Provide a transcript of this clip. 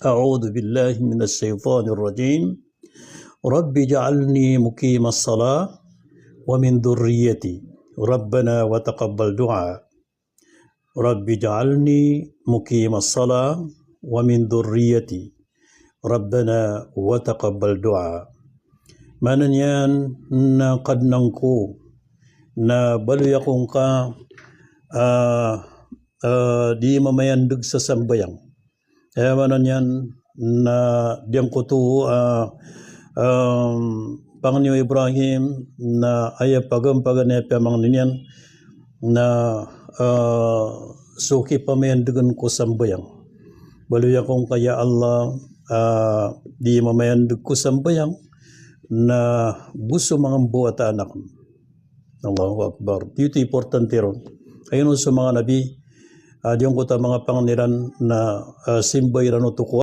أعوذ بالله من الشيطان الرجيم رب اجعلني مقيم الصلاة ومن ذريتي ربنا وتقبل دعاء رب اجعلني مقيم الصلاة ومن ذريتي ربنا وتقبل دعاء manan yan na kadnang ko na baluyakong ka di mamayandog sa sambayang. Kaya manan yan na diyang ko to Panginoon Ibrahim na ayapagam paganepamang ninyan na suki pamayandugan ko sambayang. Baluyakong kaya Allah di mamayandog ko sambayang na gusto mga buhat anak. Allahu Akbar. Dito importante ron. Ayun sa mga nabi, diyon ko ta mga panganiran na simbay rano tuko.